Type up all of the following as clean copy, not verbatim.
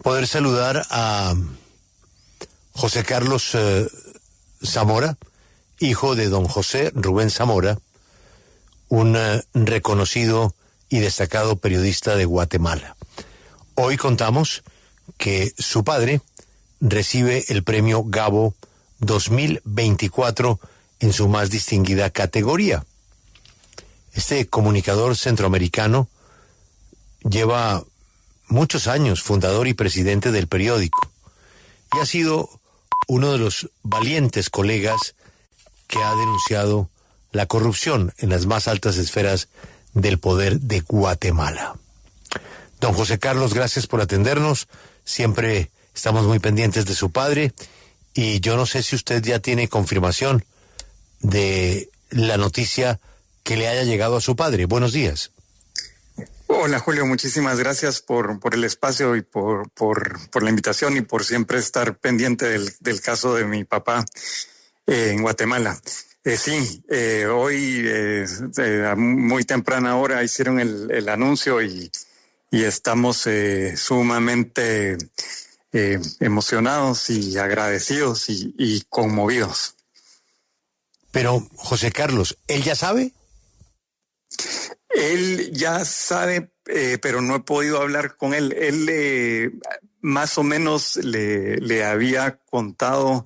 poder saludar a José Carlos Zamora, hijo de don José Rubén Zamora, un reconocido y destacado periodista de Guatemala. Hoy contamos que su padre recibe el premio Gabo 2024 en su más distinguida categoría. Este comunicador centroamericano lleva muchos años fundador y presidente del periódico y ha sido uno de los valientes colegas que ha denunciado la corrupción en las más altas esferas del poder de Guatemala. Don José Carlos, gracias por atendernos. Siempre estamos muy pendientes de su padre y yo no sé si usted ya tiene confirmación de la noticia que le haya llegado a su padre. Buenos días. Hola Julio, muchísimas gracias por el espacio y por la invitación y por siempre estar pendiente del caso de mi papá en Guatemala. Hoy a muy temprana hora hicieron el anuncio y estamos sumamente emocionados y agradecidos y conmovidos. Pero José Carlos, ¿él ya sabe? Él ya sabe, pero no he podido hablar con él. Él más o menos le había contado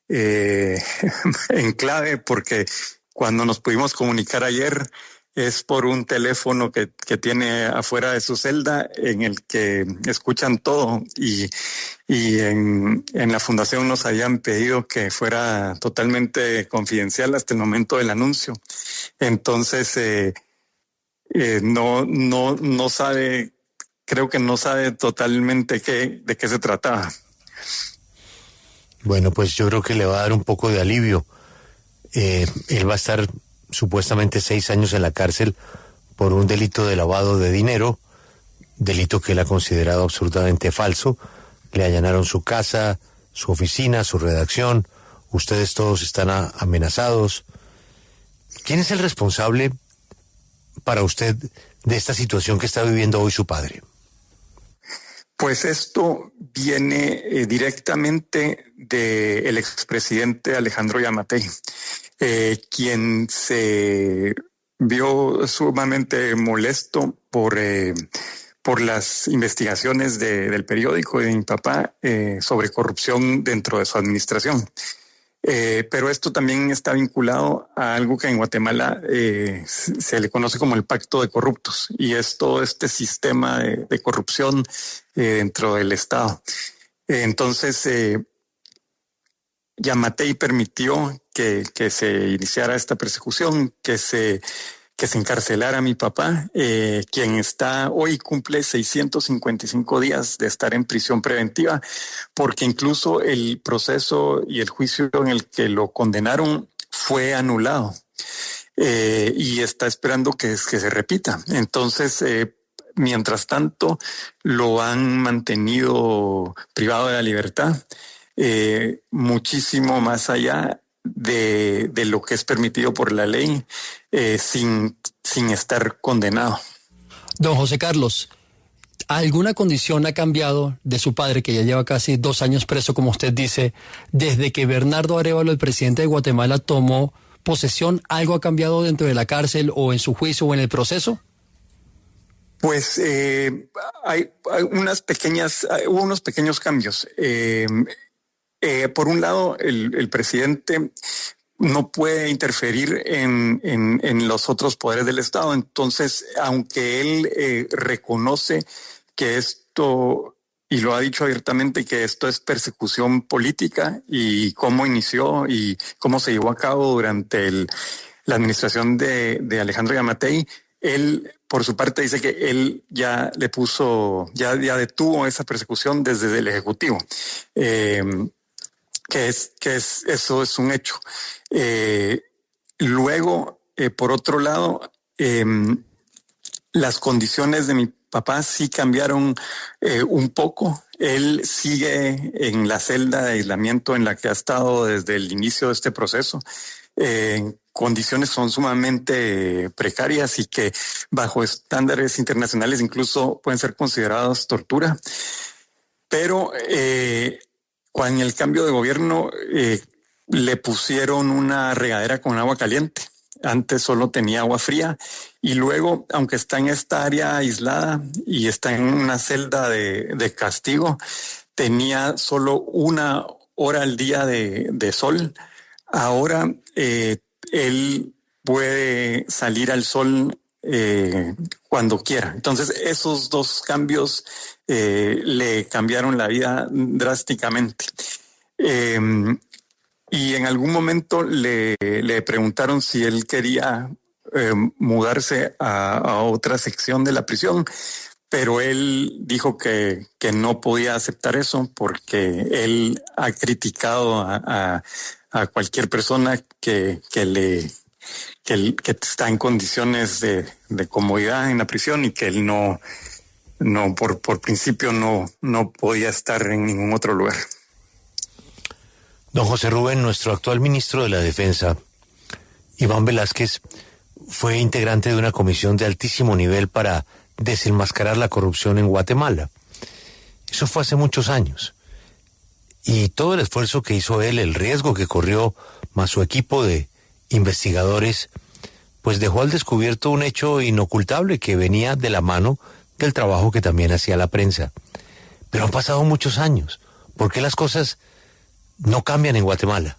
en clave, porque cuando nos pudimos comunicar ayer es por un teléfono que tiene afuera de su celda en el que escuchan todo y en la fundación nos habían pedido que fuera totalmente confidencial hasta el momento del anuncio. Entonces, no sabe, creo que no sabe totalmente de qué se trataba. Bueno, pues yo creo que le va a dar un poco de alivio. Él va a estar supuestamente 6 años en la cárcel por un delito de lavado de dinero, delito que él ha considerado absolutamente falso. Le allanaron su casa, su oficina, su redacción. Ustedes todos están amenazados. ¿Quién es el responsable para usted de esta situación que está viviendo hoy su padre? Pues esto viene directamente del expresidente Alejandro Yamatei, quien se vio sumamente molesto por las investigaciones del periódico y de mi papá sobre corrupción dentro de su administración. Pero esto también está vinculado a algo que en Guatemala se le conoce como el pacto de corruptos, y es todo este sistema de corrupción dentro del Estado. Entonces, Yamatei permitió que se iniciara esta persecución, que se encarcelara a mi papá, quien está hoy cumple 655 días de estar en prisión preventiva, porque incluso el proceso y el juicio en el que lo condenaron fue anulado y está esperando que se repita. Entonces, mientras tanto, lo han mantenido privado de la libertad, muchísimo más allá de lo que es permitido por la ley, sin estar condenado. Don José Carlos, ¿alguna condición ha cambiado de su padre, que ya lleva casi 2 años preso, como usted dice, desde que Bernardo Arévalo, el presidente de Guatemala, tomó posesión? ¿Algo ha cambiado dentro de la cárcel o en su juicio o en el proceso? Pues hubo unos pequeños cambios. Por un lado, el presidente no puede interferir en los otros poderes del Estado. Entonces, aunque él reconoce que esto, y lo ha dicho abiertamente, que esto es persecución política, y cómo inició y cómo se llevó a cabo durante la administración de Alejandro Yamatei, él, por su parte, dice que él ya detuvo esa persecución desde el Ejecutivo. Eso es un hecho. Luego, por otro lado, las condiciones de mi papá sí cambiaron un poco. Él sigue en la celda de aislamiento en la que ha estado desde el inicio de este proceso. Condiciones son sumamente precarias y que bajo estándares internacionales incluso pueden ser consideradas tortura. Pero con el cambio de gobierno le pusieron una regadera con agua caliente. Antes solo tenía agua fría y luego, aunque está en esta área aislada y está en una celda de castigo, tenía solo 1 hora al día de sol. Ahora él puede salir al sol cuando quiera. Entonces, esos dos cambios le cambiaron la vida drásticamente. Y en algún momento le preguntaron si él quería mudarse a otra sección de la prisión, pero él dijo que no podía aceptar eso porque él ha criticado a cualquier persona que está en condiciones de comodidad en la prisión y que él no por principio no podía estar en ningún otro lugar. Don José Rubén, nuestro actual ministro de la Defensa, Iván Velázquez, fue integrante de una comisión de altísimo nivel para desenmascarar la corrupción en Guatemala. Eso fue hace muchos años. Y todo el esfuerzo que hizo él, el riesgo que corrió, más su equipo de investigadores, pues dejó al descubierto un hecho inocultable que venía de la mano del trabajo que también hacía la prensa. Pero han pasado muchos años. ¿Por qué las cosas no cambian en Guatemala?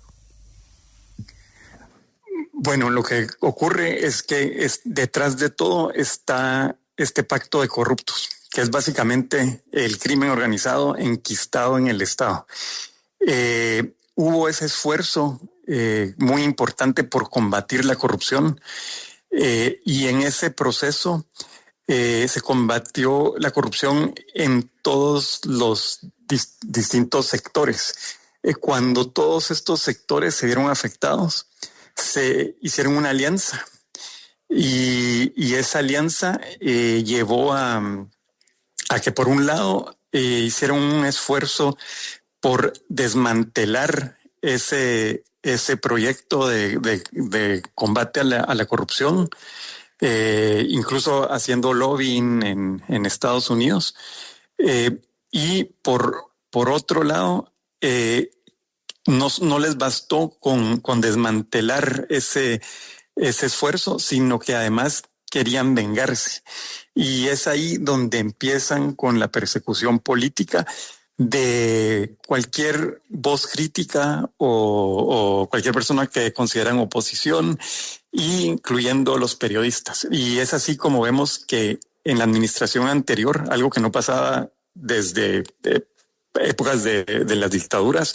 Bueno, lo que ocurre es que detrás de todo está este pacto de corruptos, que es básicamente el crimen organizado enquistado en el Estado. Hubo ese esfuerzo muy importante por combatir la corrupción y en ese proceso se combatió la corrupción en todos los distintos sectores. Cuando todos estos sectores se vieron afectados, se hicieron una alianza y esa alianza llevó a que por un lado hicieron un esfuerzo por desmantelar ese proyecto de combate a la corrupción, incluso haciendo lobbying en Estados Unidos. Y por otro lado, no les bastó con desmantelar ese esfuerzo, sino que además querían vengarse. Y es ahí donde empiezan con la persecución política de cualquier voz crítica o cualquier persona que consideran oposición, incluyendo los periodistas. Y es así como vemos que en la administración anterior, algo que no pasaba desde épocas de las dictaduras,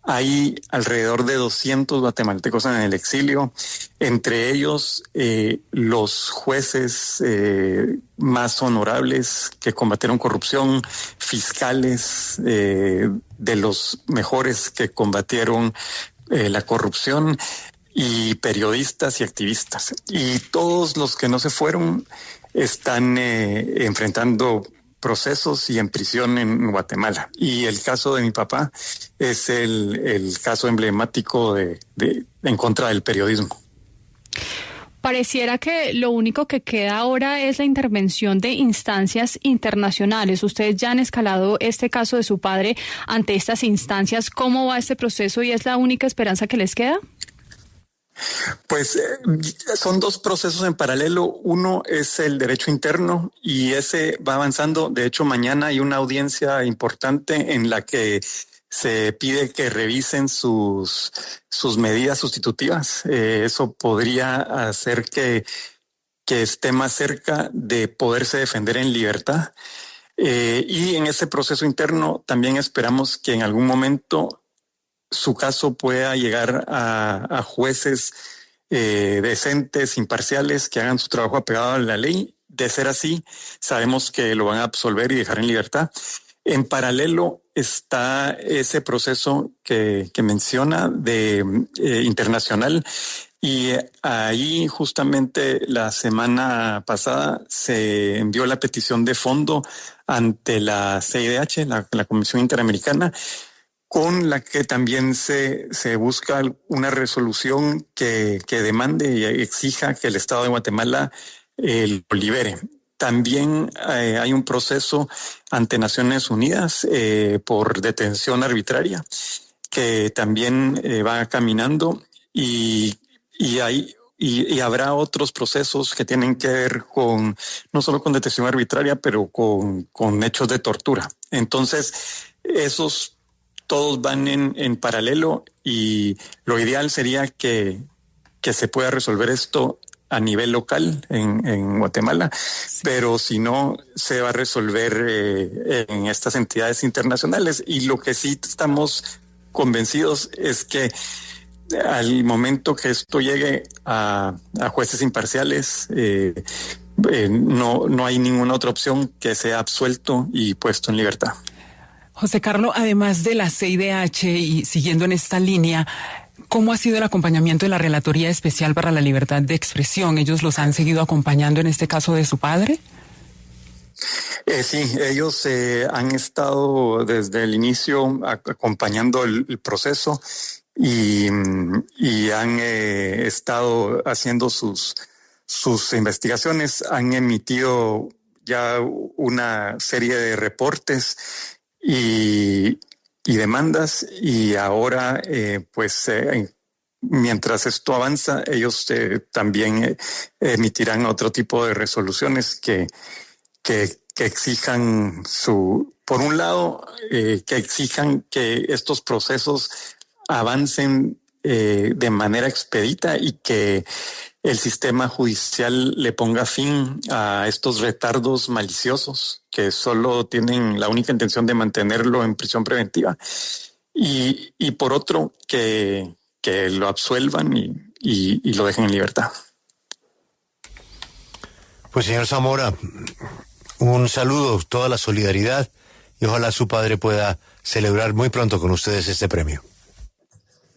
hay alrededor de 200 guatemaltecos en el exilio, entre ellos los jueces más honorables que combatieron corrupción, fiscales de los mejores que combatieron la corrupción y periodistas y activistas. Y todos los que no se fueron están enfrentando procesos y en prisión en Guatemala. Y el caso de mi papá es el caso emblemático en contra del periodismo. Pareciera que lo único que queda ahora es la intervención de instancias internacionales. Ustedes ya han escalado este caso de su padre ante estas instancias. ¿Cómo va este proceso y es la única esperanza que les queda? Pues son dos procesos en paralelo. Uno es el derecho interno y ese va avanzando. De hecho, mañana hay una audiencia importante en la que se pide que revisen sus medidas sustitutivas. Eso podría hacer que esté más cerca de poderse defender en libertad. Y en ese proceso interno también esperamos que en algún momento su caso pueda llegar a jueces decentes, imparciales, que hagan su trabajo apegado a la ley. De ser así, sabemos que lo van a absolver y dejar en libertad. En paralelo está ese proceso que menciona de internacional, y ahí justamente la semana pasada se envió la petición de fondo ante la CIDH, la Comisión Interamericana, con la que también se busca una resolución que demande y exija que el Estado de Guatemala lo libere. también hay un proceso ante Naciones Unidas por detención arbitraria que también va caminando y habrá otros procesos que tienen que ver con no solo con detención arbitraria, pero con hechos de tortura. Entonces, esos todos van en paralelo y lo ideal sería que se pueda resolver esto a nivel local en Guatemala, sí. Pero si no, se va a resolver en estas entidades internacionales. Y lo que sí estamos convencidos es que al momento que esto llegue a jueces imparciales, no hay ninguna otra opción que sea absuelto y puesto en libertad. José Carlos, además de la CIDH y siguiendo en esta línea, ¿cómo ha sido el acompañamiento de la Relatoría Especial para la Libertad de Expresión? ¿Ellos los han seguido acompañando en este caso de su padre? Sí, ellos han estado desde el inicio acompañando el proceso y han estado haciendo sus investigaciones, han emitido ya una serie de reportes y demandas, y ahora mientras esto avanza, ellos también emitirán otro tipo de resoluciones que exijan por un lado, que exijan que estos procesos avancen de manera expedita y que el sistema judicial le ponga fin a estos retardos maliciosos que solo tienen la única intención de mantenerlo en prisión preventiva, y por otro que lo absuelvan y lo dejen en libertad. Pues señor Zamora, un saludo, toda la solidaridad, y ojalá su padre pueda celebrar muy pronto con ustedes este premio.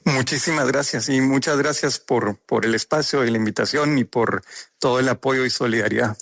Muchísimas gracias, y muchas gracias por el espacio y la invitación y por todo el apoyo y solidaridad.